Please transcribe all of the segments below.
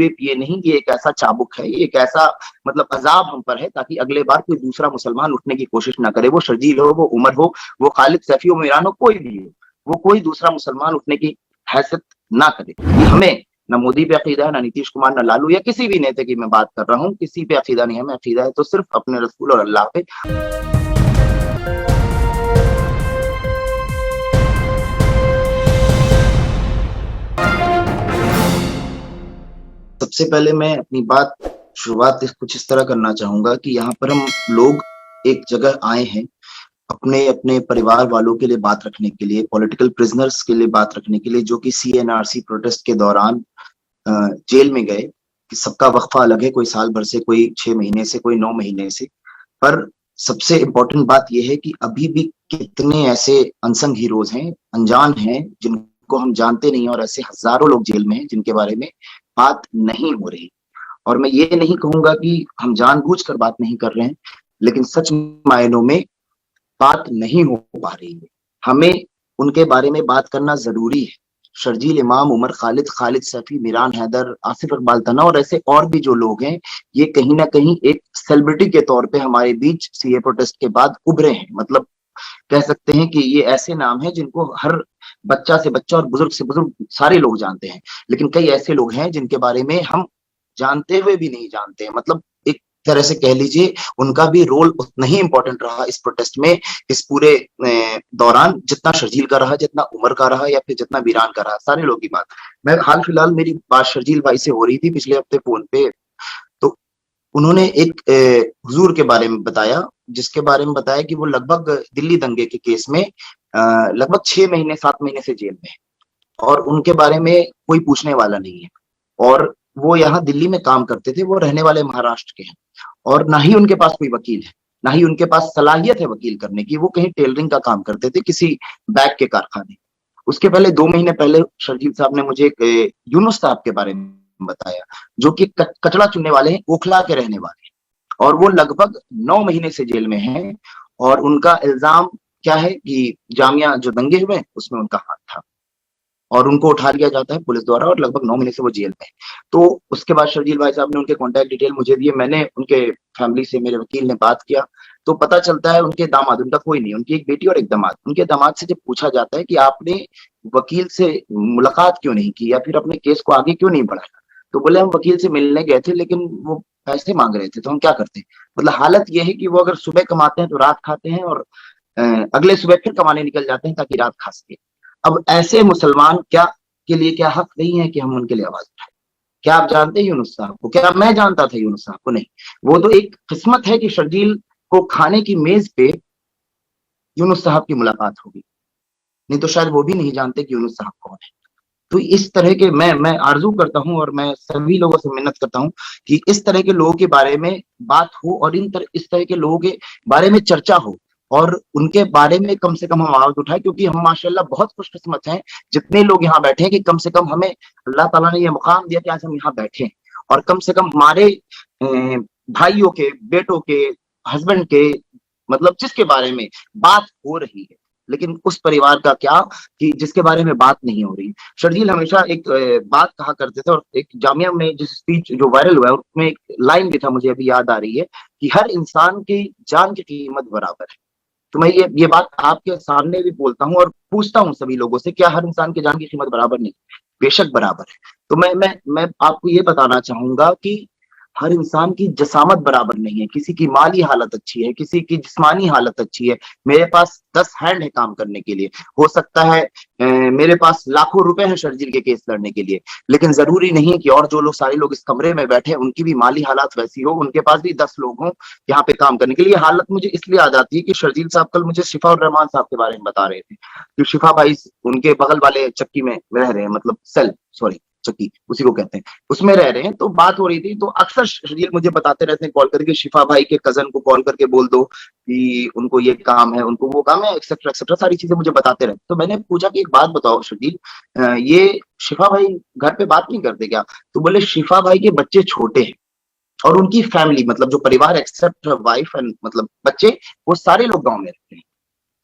Rape ये नहीं, ये एक ऐसा चाबुक है, ये एक ऐसा मतलब अजाब हम पर है, ताकि अगले बार कोई दूसरा मुसलमान उठने की कोशिश ना करे। वो शर्जील हो, वो उमर हो, वो खालिद सैफी हो, मीरान हो, कोई भी हो, वो कोई दूसरा मुसलमान उठने की हैसियत ना करे। हमें ना मोदी पे अकीदा है, ना नीतीश कुमार, ना लालू, या किसी भी नेता की मैं बात कर रहा हूँ, किसी पे अकीदा नहीं है। हमें अकीदा है तो सिर्फ अपने रसूल और अल्लाह पे। सबसे पहले मैं अपनी बात शुरुआत कुछ इस तरह करना चाहूंगा कि यहाँ पर हम लोग एक जगह आए हैं अपने अपने परिवार वालों के लिए बात रखने के लिए, पॉलिटिकल प्रिजनर्स के लिए बात रखने के लिए, जो कि CNRC प्रोटेस्ट के दौरान जेल में गए। कि सबका वक्फा अलग है, कोई साल भर से, कोई 6 महीने से, कोई 9 महीने से। पर सबसे इम्पोर्टेंट बात यह है कि अभी भी कितने ऐसे अनसंग हीरोज हैं, अनजान हैं, जिनको हम जानते नहीं, और ऐसे हजारों लोग जेल में हैं जिनके बारे में बात नहीं हो रही। और मैं ये नहीं कहूंगा कि हम जानबूझकर बात नहीं कर रहे हैं, लेकिन सच मायनों में बात नहीं हो पा रही है। हमें उनके बारे में बात करना जरूरी है। शर्जील इमाम, उमर खालिद, खालिद सैफी, मीरान हैदर, आसिफ इकबाल तना और ऐसे और भी जो लोग हैं, ये कहीं ना कहीं एक सेलिब्रिटी के तौर पे हमारे बीच CA प्रोटेस्ट के बाद उभरे हैं। मतलब कह सकते हैं कि ये ऐसे नाम हैं जिनको हर बच्चा से बच्चा और बुजुर्ग से बुजुर्ग सारे लोग जानते हैं। लेकिन कई ऐसे लोग हैं जिनके बारे में हम जानते हुए भी नहीं जानते हैं। मतलब एक तरह से कह लीजिए उनका भी रोल उतना ही इंपॉर्टेंट रहा इस प्रोटेस्ट में, इस पूरे दौरान, जितना शर्जील का रहा, जितना उमर का रहा, या फिर जितना वीरान का रहा। सारे लोग की बात, मैं हाल फिलहाल मेरी बात शर्जील भाई से हो रही थी पिछले हफ्ते फोन पे, तो उन्होंने एक हुजूर के बारे में बताया, जिसके बारे में बताया कि वो लगभग दिल्ली दंगे के केस में लगभग 6 महीने 7 महीने से जेल में है, और उनके बारे में कोई पूछने वाला नहीं है। और वो यहाँ दिल्ली में काम करते थे, वो रहने वाले महाराष्ट्र के हैं, और ना ही उनके पास कोई वकील है, ना ही उनके पास सलाहियत है वकील करने की। वो कहीं टेलरिंग का काम करते थे किसी बैग के कारखाने। उसके पहले 2 महीने पहले शर्जील साहब ने मुझे एक यूनुस साहब के बारे में बताया, जो कि कचड़ा चुनने वाले हैं, ओखला के रहने वाले हैं, और वो लगभग 9 महीने से जेल में हैं। और उनका इल्जाम क्या है कि जामिया जो दंगे हुए उसमें उनका हाथ था, और उनको उठा लिया जाता है पुलिस द्वारा, और लगभग 9 महीने से वो जेल में है। तो उसके बाद शर्जील भाई साहब ने उनके कॉन्टैक्ट डिटेल मुझे दिए, मैंने उनके फैमिली से, मेरे वकील ने बात किया, तो पता चलता है उनके दामाद, उनका कोई नहीं, उनकी एक बेटी और एक दामाद, उनके दामाद से जब पूछा जाता है कि आपने वकील से मुलाकात क्यों नहीं की, या फिर अपने केस को आगे क्यों नहीं बढ़ाया, तो बोले हम वकील से मिलने गए थे, लेकिन वो पैसे मांग रहे थे, तो हम क्या करते। मतलब हालत ये है कि वो अगर सुबह कमाते हैं तो रात खाते हैं, और अगले सुबह फिर कमाने निकल जाते हैं ताकि रात खा सके। अब ऐसे मुसलमान क्या के लिए क्या हक नहीं है कि हम उनके लिए आवाज उठाएं? क्या आप जानते हैं यूनुस साहब को? क्या मैं जानता था यूनुस साहब को? नहीं। वो तो एक किस्मत है कि शर्जील को खाने की मेज पे यूनुस साहब की मुलाकात होगी, नहीं तो शायद वो भी नहीं जानते कि यूनुस साहब कौन है। तो इस तरह के मैं आरजू करता हूं, और मैं सभी लोगों से मिन्नत करता हूं कि इस तरह के लोगों के बारे में बात हो, और इस तरह के लोगों के बारे में चर्चा हो, और उनके बारे में कम से कम हम आवाज उठाएं, क्योंकि हम माशाल्लाह बहुत खुशकिस्मत हैं जितने लोग यहाँ बैठे हैं, कि कम से कम हमें अल्लाह ताला ने ये मुकाम दिया कि आज हम यहाँ बैठे हैं, और कम से कम हमारे भाइयों के, बेटों के, हस्बैंड के, मतलब जिसके बारे में बात हो रही है। लेकिन उस परिवार का क्या कि जिसके बारे में बात नहीं हो रही। शर्जील हमेशा एक बात कहा करते थे, और एक जामिया में जिस स्पीच जो वायरल हुआ है उसमें एक लाइन भी था, मुझे अभी याद आ रही है, कि हर इंसान की जान की कीमत बराबर है। तो मैं ये बात आपके सामने भी बोलता हूँ और पूछता हूँ सभी लोगों से, क्या हर इंसान की जान की कीमत बराबर नहीं? बेशक बराबर है। तो मैं आपको ये बताना चाहूंगा कि हर इंसान की जसामत बराबर नहीं है। किसी की माली हालत अच्छी है, किसी की जिस्मानी हालत अच्छी है। मेरे पास 10 हैंड है काम करने के लिए, हो सकता है मेरे पास लाखों रुपए हैं शर्जील के केस लड़ने के लिए, लेकिन जरूरी नहीं कि और जो लोग, सारे लोग इस कमरे में बैठे, उनकी भी माली हालात वैसी हो, उनके पास भी 10 लोग हों यहाँ पे काम करने के लिए। हालत मुझे इसलिए आ जाती है कि शर्जील साहब कल मुझे शिफा और रहमान साहब के बारे में बता रहे थे कि शिफा भाई उनके बगल वाले चक्की में रह रहे हैं, मतलब सेल, सॉरी चक्की उसी को कहते हैं, उसमें रह रहे हैं। तो बात हो रही थी, तो अक्सर शर्जील मुझे बताते रहते हैं कॉल करके, शिफा भाई के कजन को कॉल करके बोल दो कि उनको ये काम है, उनको वो काम है, एक्सेट्रा एक्सेट्रा, सारी चीजें मुझे बताते रहते। तो मैंने पूछा कि एक बात बताओ शर्जील, ये शिफा भाई घर पे बात नहीं करते क्या? तो बोले शिफा भाई के बच्चे छोटे हैं, और उनकी फैमिली, मतलब जो परिवार एक्सेप्ट वाइफ एंड मतलब बच्चे, वो सारे लोग गाँव में रहते हैं।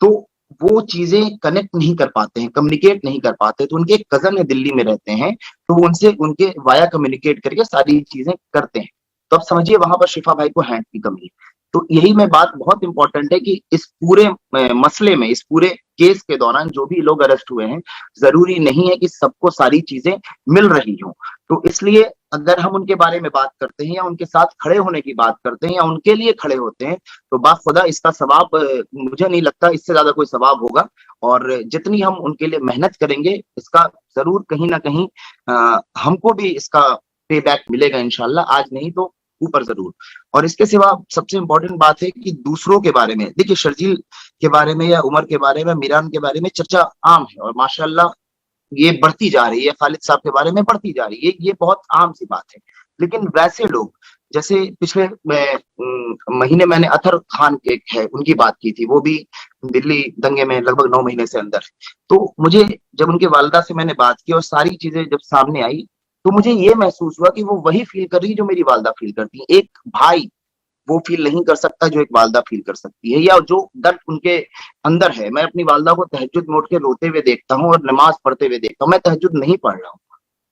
तो वो चीजें कनेक्ट नहीं कर पाते हैं, कम्युनिकेट नहीं कर पाते, तो उनके एक कजन है दिल्ली में रहते हैं, तो वो उनसे उनके वाया कम्युनिकेट करके सारी चीजें करते हैं। तो अब समझिए वहां पर शिफा भाई को हैंड की कमी है। तो यही में बात बहुत इंपॉर्टेंट है कि इस पूरे मसले में, इस पूरे केस के दौरान जो भी लोग अरेस्ट हुए हैं, जरूरी नहीं है कि सबको सारी चीजें मिल रही हों। तो इसलिए अगर हम उनके बारे में बात करते हैं या उनके साथ खड़े होने की बात करते हैं या उनके लिए खड़े होते हैं, तो बाखुदा इसका सवाब मुझे नहीं लगता इससे ज्यादा कोई सवाब होगा। और जितनी हम उनके लिए मेहनत करेंगे, इसका जरूर कहीं ना कहीं हमको भी इसका पे बैक मिलेगा इंशाल्लाह, आज नहीं तो ऊपर जरूर। और इसके सिवा सबसे इंपॉर्टेंट बात है कि दूसरों के बारे में, देखिए शर्जील के बारे में या उमर के बारे में, मीरान के बारे में चर्चा आम है और माशाल्लाह ये बढ़ती जा रही है, खालिद साहब के बारे में बढ़ती जा रही है, ये बहुत आम सी बात है। लेकिन वैसे लोग, जैसे पिछले महीने मैंने अतर खान के है उनकी बात की थी, वो भी दिल्ली दंगे में लगभग 9 महीने से अंदर। तो मुझे जब उनके वालिदा से मैंने बात की और सारी चीजें जब सामने आई, तो मुझे ये महसूस हुआ कि वो वही फील कर रही है जो मेरी वालिदा फील करती है। एक भाई वो फील नहीं कर सकता जो एक वालिदा फील कर सकती है, या जो दर्द उनके अंदर है। मैं अपनी वालिदा को तहज्जुद में उठ के रोते हुए देखता हूँ और नमाज पढ़ते हुए देखता हूँ। मैं तहज्जुद नहीं पढ़ रहा हूँ,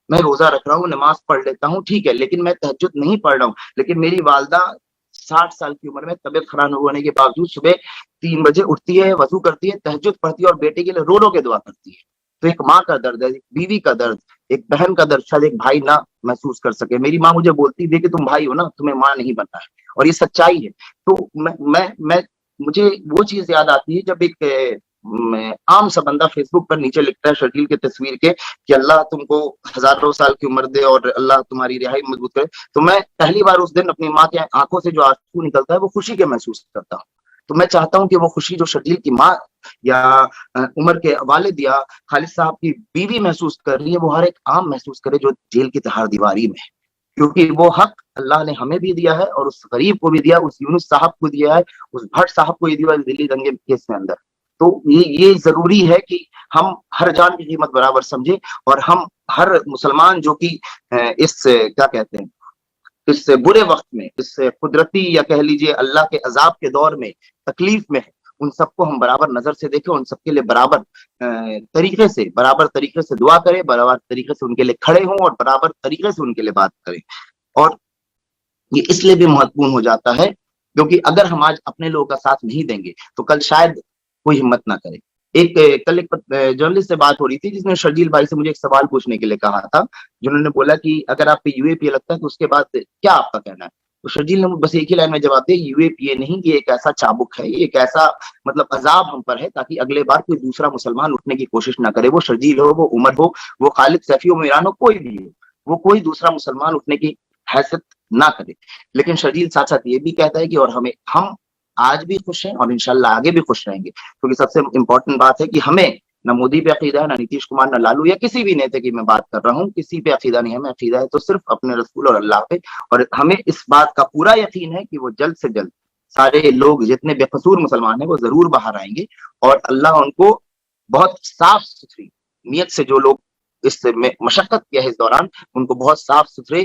मैं रोजा रख रहा हूँ, नमाज पढ़ लेता हूँ, ठीक है, लेकिन मैं तहज्जुद नहीं पढ़ रहा हूँ। लेकिन मेरी वालिदा 60 साल की उम्र में तबियत खराब होने के बावजूद सुबह 3 बजे उठती है, वजू करती है, तहज्जुद पढ़ती है और बेटे के लिए रो रो के दुआ करती है। तो एक माँ का दर्द है, एक बीवी का दर्द, एक बहन का दर्द शायद एक भाई ना महसूस कर सके। मेरी माँ मुझे बोलती थी कि तुम भाई हो ना, तुम्हें माँ नहीं बनना है, और ये सच्चाई है। तो मैं मुझे वो चीज याद आती है जब एक आम सा बंदा फेसबुक पर नीचे लिखता है शर्जील की तस्वीर के कि अल्लाह तुमको हजारों साल की उम्र दे और अल्लाह तुम्हारी रिहाई मजबूत करे। तो मैं पहली बार उस दिन अपनी माँ के आंखों से जो आंसू निकलता है वो खुशी के महसूस करता हूँ। तो मैं चाहता हूँ कि वो खुशी जो शर्जील की माँ या उमर के वालिद या खालिद साहब की बीवी महसूस कर रही है, वो हर एक आम महसूस करे जो जेल की तहार दीवारी में है। क्योंकि वो हक अल्लाह ने हमें भी दिया है और उस गरीब को भी दिया, उस यूनुस साहब को दिया है, उस भट्ट साहब को ये दिया दिल्ली दंगे केस में अंदर। तो ये जरूरी है कि हम हर जान की कीमत बराबर समझे और हम हर मुसलमान जो कि इस क्या कहते हैं, इस बुरे वक्त में, इस कुदरती या कह लीजिए अल्लाह के अजाब के दौर में तकलीफ में है, उन सबको हम बराबर नजर से देखें, उन सबके लिए बराबर तरीके से दुआ करें, बराबर तरीके से उनके लिए खड़े हों और बराबर तरीके से उनके लिए बात करें। और ये इसलिए भी महत्वपूर्ण हो जाता है क्योंकि अगर हम आज अपने लोगों का साथ नहीं देंगे तो कल शायद कोई हिम्मत ना करे। कल एक जर्नलिस्ट से बात हो रही थी जिसने शर्जील भाई से मुझे एक सवाल पूछने के लिए कहा था, जिन्होंने बोला कि अगर आप पे यूएपीए लगता है तो उसके बाद क्या आपका कहना है। तो शर्जील ने बस एक ही लाइन में जवाब दिया, यूएपीए नहीं, ये एक ऐसा चाबुक है, ये एक ऐसा मतलब अजाब हम पर है ताकि अगले बार कोई दूसरा मुसलमान उठने की कोशिश ना करे। वो शर्जील हो, वो उमर हो, वो खालिद सैफी हो, मीरान हो, कोई भी हो, वो कोई दूसरा मुसलमान उठने की हैसियत ना करे। लेकिन शर्जील साथ साथ ये भी कहता है कि और हम आज भी खुश हैं और इंशाल्लाह आगे भी खुश रहेंगे, क्योंकि सबसे इंपॉर्टेंट बात है कि हमें ना मोदी पे अकीदा है, ना नीतीश कुमार, ना लालू या किसी भी नेता की मैं बात कर रहा हूँ, किसी पे अकीदा नहीं है। हमें अकीदा है तो सिर्फ अपने रसूल और अल्लाह पे, और हमें इस बात का पूरा यकीन है कि वो जल्द से जल्द सारे लोग जितने बेकसूर मुसलमान हैं वो जरूर बाहर आएंगे और अल्लाह उनको बहुत साफ सुथरी नीयत से, जो लोग इस मशक्कत किया है इस दौरान, उनको बहुत साफ सुथरे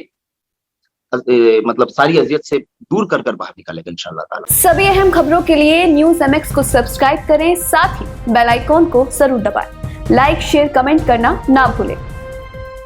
मतलब सारी अजियत से दूर कर बाहर निकालेगा इंशाल्लाह ताला। सभी अहम खबरों के लिए न्यूज़ MX को सब्सक्राइब करें, साथ ही बेल आइकॉन को जरूर दबाएं। लाइक, शेयर, कमेंट करना ना भूलें।